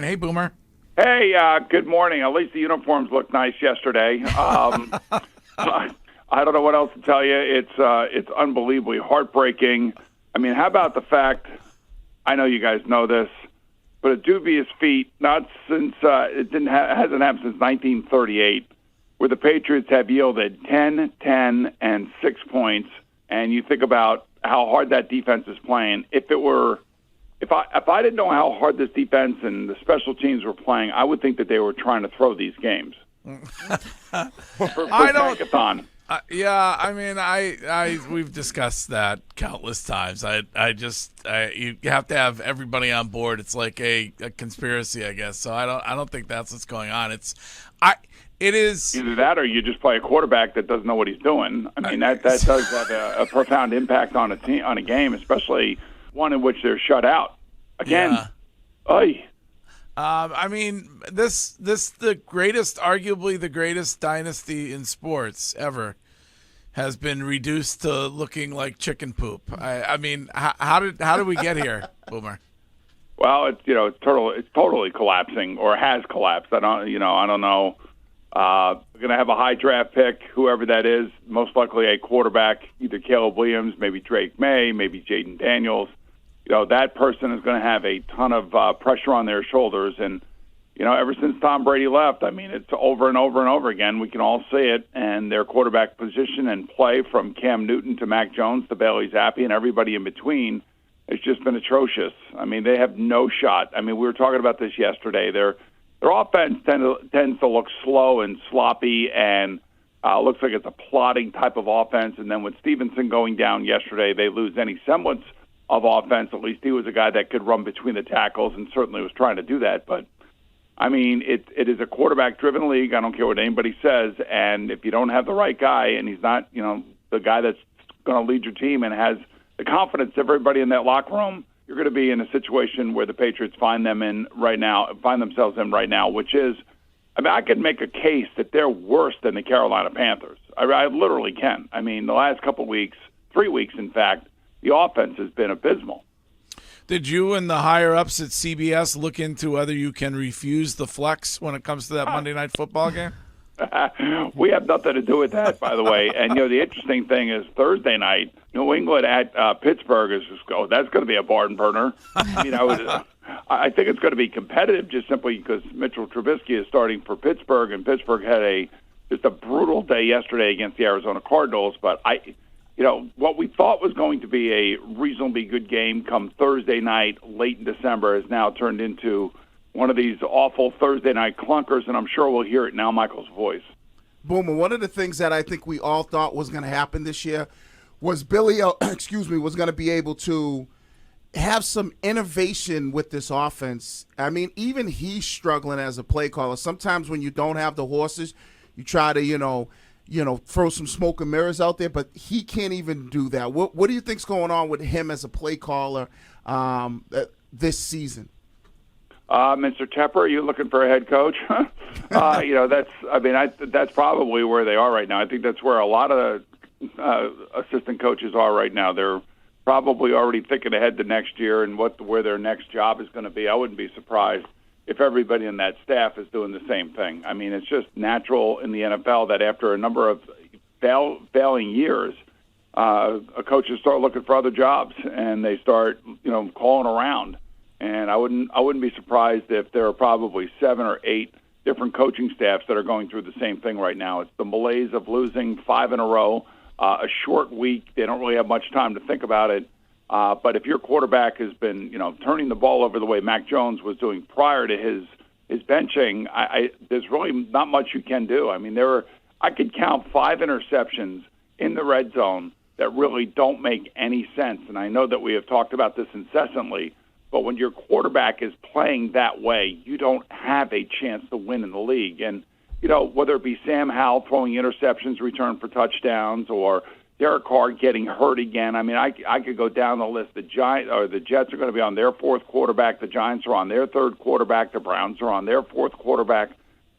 Hey, Boomer. Hey, good morning. At least the uniforms looked nice yesterday. I don't know what else to tell you. It's unbelievably heartbreaking. I mean, how about the fact, I know you guys know this, but a dubious feat, not since, hasn't happened since 1938, where the Patriots have yielded 10, 10, and 6 points, and you think about how hard that defense is playing. If I didn't know how hard this defense and the special teams were playing, I would think that they were trying to throw these games. for I don't. Tankathon. Yeah, I mean, we've discussed that countless times. You have to have everybody on board. It's like a conspiracy, I guess. So I don't think that's what's going on. It is either that or you just play a quarterback that doesn't know what he's doing. I mean, that does have a profound impact on a game, especially one in which they're shut out. Again, I mean, arguably the greatest dynasty in sports ever has been reduced to looking like chicken poop. I mean, how did we get here, Boomer? Well, it's totally collapsing, or has collapsed. I don't know. We're going to have a high draft pick, whoever that is, most likely a quarterback, either Caleb Williams, maybe Drake May, maybe Jaden Daniels. That person is going to have a ton of pressure on their shoulders. And, ever since Tom Brady left, I mean, it's over and over and over again. We can all see it. And their quarterback position and play, from Cam Newton to Mac Jones to Bailey Zappe and everybody in between, has just been atrocious. I mean, they have no shot. I mean, we were talking about this yesterday. Their offense tends to look slow and sloppy, and looks like it's a plodding type of offense. And then with Stevenson going down yesterday, they lose any semblance of offense. At least he was a guy that could run between the tackles and certainly was trying to do that. But, I mean, it is a quarterback-driven league. I don't care what anybody says. And if you don't have the right guy, and he's not, the guy that's going to lead your team and has the confidence of everybody in that locker room, you're going to be in a situation where the Patriots find themselves in right now, which is, I mean, I could make a case that they're worse than the Carolina Panthers. I literally can. I mean, the last couple of weeks, 3 weeks, in fact, the offense has been abysmal. Did you and the higher-ups at CBS look into whether you can refuse the flex when it comes to that Monday Night Football game? We have nothing to do with that, by the way. And, the interesting thing is Thursday night, New England at Pittsburgh is just that's going to be a barn burner. I think it's going to be competitive just simply because Mitchell Trubisky is starting for Pittsburgh, and Pittsburgh had just a brutal day yesterday against the Arizona Cardinals. But what we thought was going to be a reasonably good game come Thursday night, late in December, has now turned into one of these awful Thursday night clunkers, and I'm sure we'll hear it now, Michael's voice. Boomer, one of the things that I think we all thought was going to happen this year was Billy, was going to be able to have some innovation with this offense. I mean, even he's struggling as a play caller. Sometimes when you don't have the horses, you try to, throw some smoke and mirrors out there, but he can't even do that. What do you think's going on with him as a play caller this season? Mr. Tepper, are you looking for a head coach? That's probably where they are right now. I think that's where a lot of assistant coaches are right now. They're probably already thinking ahead to next year and where their next job is going to be. I wouldn't be surprised if everybody in that staff is doing the same thing. I mean, it's just natural in the NFL that after a number of failing years, coaches start looking for other jobs and they start, calling around. And I wouldn't be surprised if there are probably 7 or 8 different coaching staffs that are going through the same thing right now. It's the malaise of losing 5 in a row, a short week. They don't really have much time to think about it. But if your quarterback has been, turning the ball over the way Mac Jones was doing prior to his benching, there's really not much you can do. I mean, I could count 5 interceptions in the red zone that really don't make any sense. And I know that we have talked about this incessantly, but when your quarterback is playing that way, you don't have a chance to win in the league. And, whether it be Sam Howell throwing interceptions returned for touchdowns or Derek Carr getting hurt again. I mean, I could go down the list. The Jets are going to be on their 4th quarterback. The Giants are on their 3rd quarterback. The Browns are on their 4th quarterback.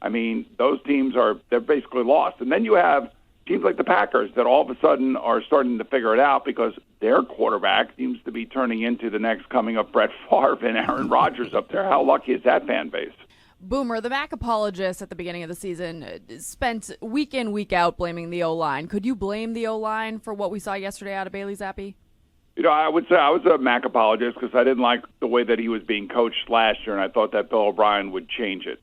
I mean, those teams they're basically lost. And then you have teams like the Packers that all of a sudden are starting to figure it out because their quarterback seems to be turning into the next coming up Brett Favre and Aaron Rodgers up there. How lucky is that fan base? Boomer, the Mac apologist at the beginning of the season spent week in, week out blaming the O-line. Could you blame the O-line for what we saw yesterday out of Bailey Zappe? I would say I was a Mac apologist because I didn't like the way that he was being coached last year, and I thought that Bill O'Brien would change it.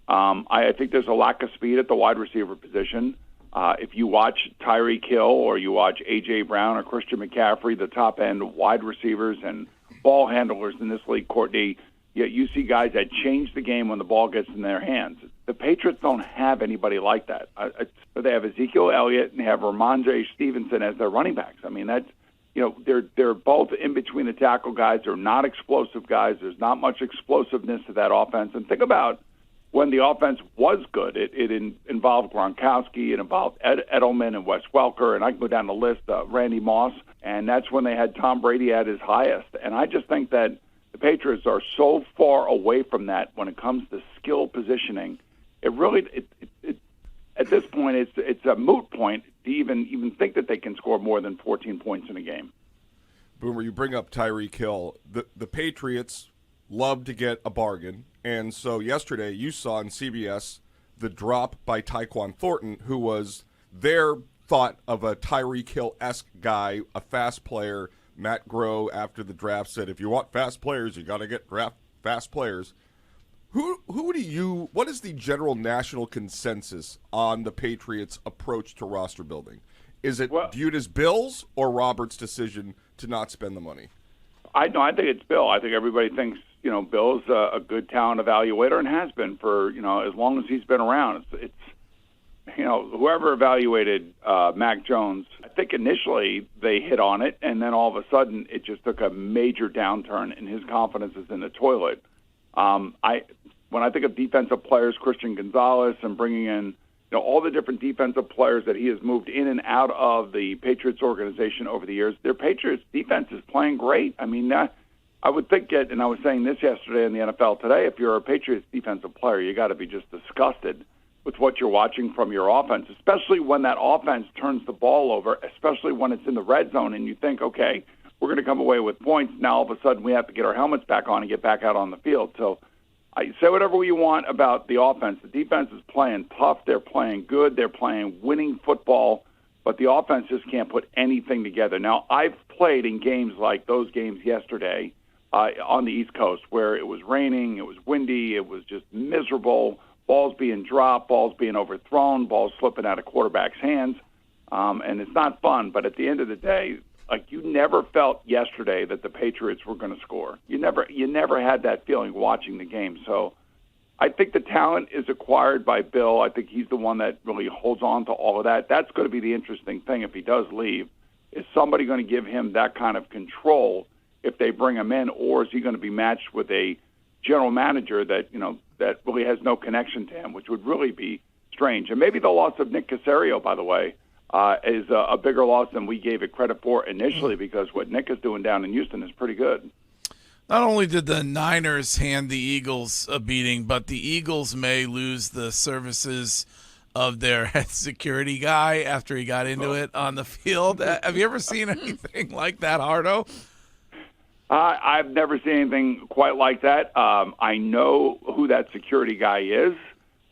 I think there's a lack of speed at the wide receiver position. If you watch Tyreek Hill or you watch A.J. Brown or Christian McCaffrey, the top-end wide receivers and ball handlers in this league, Courtney, you see guys that change the game when the ball gets in their hands. The Patriots don't have anybody like that. They have Ezekiel Elliott and they have Ramondre Stevenson as their running backs. I mean, that's, they're both in between the tackle guys. They're not explosive guys. There's not much explosiveness to that offense. And think about when the offense was good. It involved Gronkowski, it involved Edelman and Wes Welker, and I can go down the list, Randy Moss, and that's when they had Tom Brady at his highest. And I just think that the Patriots are so far away from that when it comes to skill positioning. It really, at this point, it's a moot point to even think that they can score more than 14 points in a game. Boomer, you bring up Tyreek Hill. The Patriots love to get a bargain, and so yesterday you saw on CBS the drop by Tyquan Thornton, who was their thought of a Tyreek Hill-esque guy, a fast player. Matt Groh, after the draft, said, if you want fast players, you got to get draft fast players. What is the general national consensus on the Patriots' approach to roster building? Is it viewed as Bill's or Robert's decision to not spend the money? I think it's Bill. I think everybody thinks, Bill's a good talent evaluator and has been for, as long as he's been around. It's whoever evaluated Mac Jones, I think initially they hit on it, and then all of a sudden it just took a major downturn, and his confidence is in the toilet. When I think of defensive players, Christian Gonzalez, and bringing in all the different defensive players that he has moved in and out of the Patriots organization over the years, their Patriots defense is playing great. I mean, I would think and I was saying this yesterday in the NFL today, if you're a Patriots defensive player, you got to be just disgusted with what you're watching from your offense, especially when that offense turns the ball over, especially when it's in the red zone and you think, okay, we're going to come away with points. Now all of a sudden we have to get our helmets back on and get back out on the field. So I say whatever you want about the offense. The defense is playing tough. They're playing good. They're playing winning football, but the offense just can't put anything together. Now, I've played in games like those games yesterday on the East Coast where it was raining, it was windy, it was just miserable, balls being dropped, balls being overthrown, balls slipping out of quarterbacks' hands, and it's not fun. But at the end of the day, you never felt yesterday that the Patriots were going to score. You never had that feeling watching the game. So I think the talent is acquired by Bill. I think he's the one that really holds on to all of that. That's going to be the interesting thing if he does leave. Is somebody going to give him that kind of control if they bring him in, or is he going to be matched with a general manager that that really has no connection to him, which would really be strange. And maybe the loss of Nick Caserio, by the way, is a bigger loss than we gave it credit for initially, because what Nick is doing down in Houston is pretty good. Not only did the Niners hand the Eagles a beating, but the Eagles may lose the services of their head security guy after he got into it on the field. Have you ever seen anything like that, Hardo? I've never seen anything quite like that. I know who that security guy is.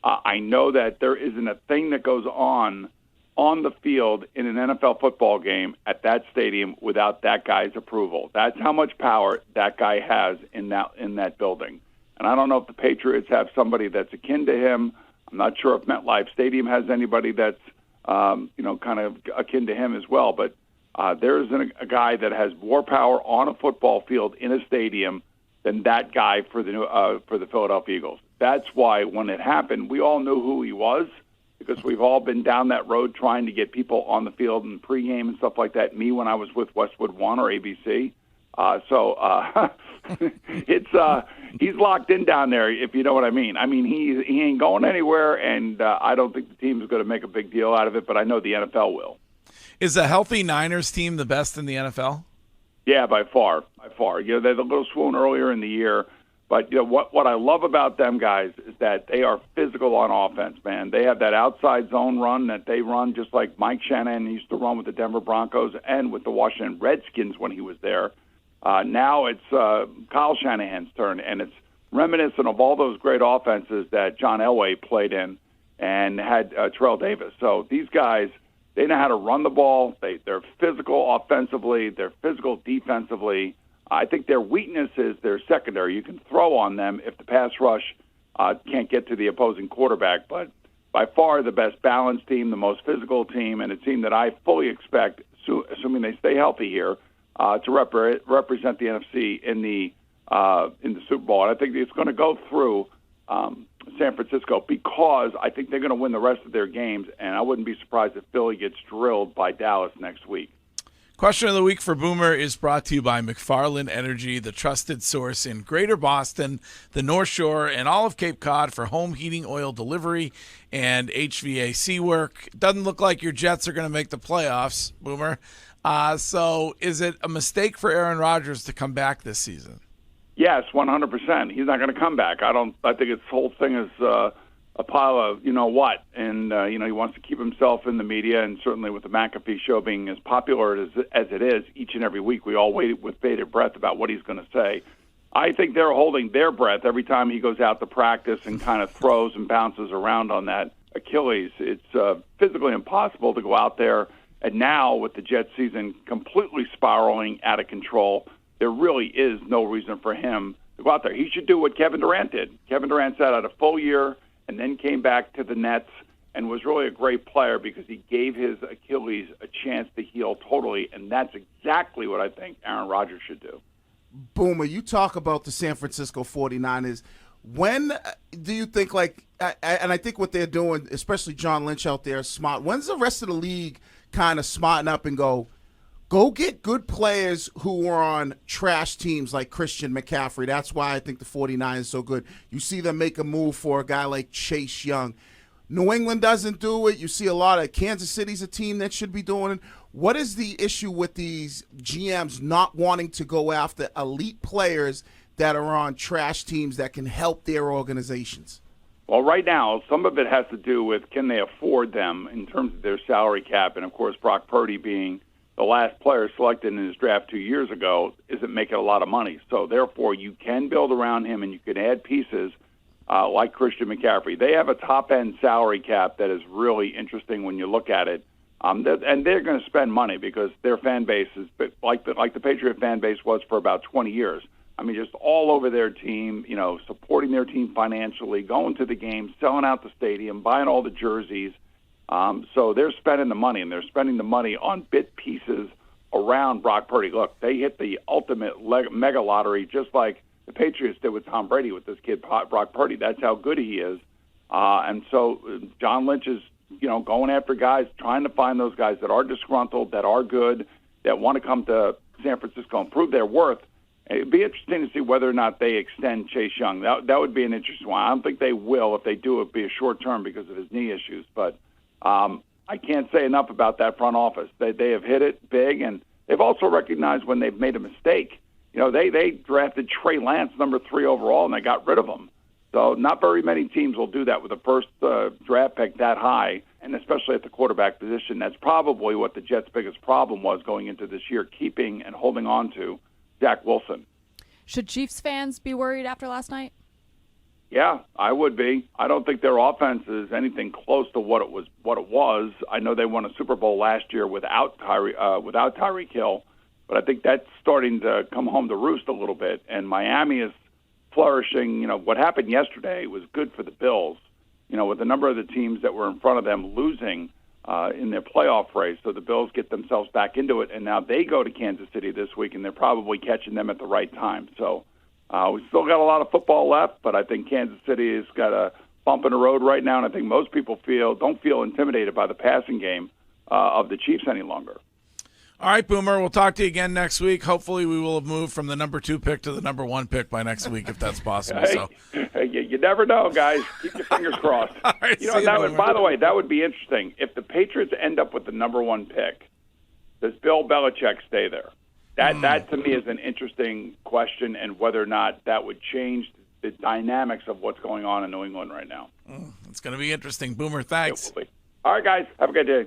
I know that there isn't a thing that goes on the field in an NFL football game at that stadium without that guy's approval. That's how much power that guy has in that building. And I don't know if the Patriots have somebody that's akin to him. I'm not sure if MetLife Stadium has anybody that's kind of akin to him as well. But there's a guy that has more power on a football field in a stadium than that guy for the Philadelphia Eagles. That's why when it happened, we all knew who he was, because we've all been down that road trying to get people on the field in pregame and stuff like that. Me when I was with Westwood One or ABC. He's locked in down there, if you know what I mean. I mean, he ain't going anywhere, and I don't think the team is going to make a big deal out of it, but I know the NFL will. Is a healthy Niners team the best in the NFL? Yeah, by far. They had a little swoon earlier in the year, but what I love about them guys, is that they are physical on offense, man. They have that outside zone run that they run just like Mike Shanahan used to run with the Denver Broncos and with the Washington Redskins when he was there. Now it's Kyle Shanahan's turn, and it's reminiscent of all those great offenses that John Elway played in and had Terrell Davis. So these guys, they know how to run the ball. They're physical offensively. They're physical defensively. I think their weakness is their secondary. You can throw on them if the pass rush can't get to the opposing quarterback. But by far the best balanced team, the most physical team, and a team that I fully expect, assuming they stay healthy here, to represent the NFC in the Super Bowl. And I think it's going to go through San Francisco because I think they're going to win the rest of their games, and I wouldn't be surprised if Philly gets drilled by Dallas next week. Question of the week for Boomer is brought to you by McFarland Energy, the trusted source in Greater Boston, the North Shore, and all of Cape Cod for home heating oil delivery and HVAC work. Doesn't look like your Jets are going to make the playoffs, Boomer. So is it a mistake for Aaron Rodgers to come back this season? Yes, 100%. He's not going to come back. I think his whole thing is a pile of you-know-what. And, he wants to keep himself in the media, and certainly with the McAfee show being as popular as it is each and every week, we all wait with bated breath about what he's going to say. I think they're holding their breath every time he goes out to practice and kind of throws and bounces around on that Achilles. It's physically impossible to go out there. And now with the Jets season completely spiraling out of control, there really is no reason for him to go out there. He should do what Kevin Durant did. Kevin Durant sat out a full year and then came back to the Nets and was really a great player because he gave his Achilles a chance to heal totally, and that's exactly what I think Aaron Rodgers should do. Boomer, you talk about the San Francisco 49ers. When do you think, and I think what they're doing, especially John Lynch out there, is smart. When's the rest of the league kind of smarten up and go get good players who are on trash teams like Christian McCaffrey? That's why I think the 49ers are so good. You see them make a move for a guy like Chase Young. New England doesn't do it. You see a lot of Kansas City's a team that should be doing it. What is the issue with these GMs not wanting to go after elite players that are on trash teams that can help their organizations? Well, right now, some of it has to do with can they afford them in terms of their salary cap. And, of course, Brock Purdy being the last player selected in his draft 2 years ago isn't making a lot of money. So, therefore, you can build around him and you can add pieces like Christian McCaffrey. They have a top-end salary cap that is really interesting when you look at it. And they're going to spend money because their fan base is like the Patriot fan base was for about 20 years. I mean, just all over their team, supporting their team financially, going to the games, selling out the stadium, buying all the jerseys. So they're spending the money, and they're spending the money on bit pieces around Brock Purdy. Look, they hit the ultimate mega lottery just like the Patriots did with Tom Brady with this kid, Brock Purdy. That's how good he is. And so John Lynch is, going after guys, trying to find those guys that are disgruntled, that are good, that want to come to San Francisco and prove their worth. It'd be interesting to see whether or not they extend Chase Young. That would be an interesting one. I don't think they will. If they do, it'd be a short term because of his knee issues. But I can't say enough about that front office. They have hit it big, and they've also recognized when they've made a mistake. They drafted Trey Lance number 3 overall, and they got rid of him. So not very many teams will do that with the first draft pick that high, and especially at the quarterback position. That's probably what the Jets' biggest problem was going into this year, keeping and holding on to Zach Wilson. Should Chiefs fans be worried after last night? Yeah, I would be. I don't think their offense is anything close to what it was. I know they won a Super Bowl last year without Tyreek Hill, but I think that's starting to come home to roost a little bit. And Miami is flourishing. What happened yesterday was good for the Bills. With a number of the teams that were in front of them losing in their playoff race, so the Bills get themselves back into it, and now they go to Kansas City this week, and they're probably catching them at the right time. So we still got a lot of football left, but I think Kansas City has got a bump in the road right now, and I think most people don't feel intimidated by the passing game of the Chiefs any longer. All right, Boomer, we'll talk to you again next week. Hopefully we will have moved from the number 2 pick to the number 1 pick by next week, if that's possible. You never know, guys. Keep your fingers crossed. Right, by the way, that would be interesting. If the Patriots end up with the number 1 pick, does Bill Belichick stay there? That to me is an interesting question, and whether or not that would change the dynamics of what's going on in New England right now. It's going to be interesting. Boomer, thanks. All right, guys. Have a good day.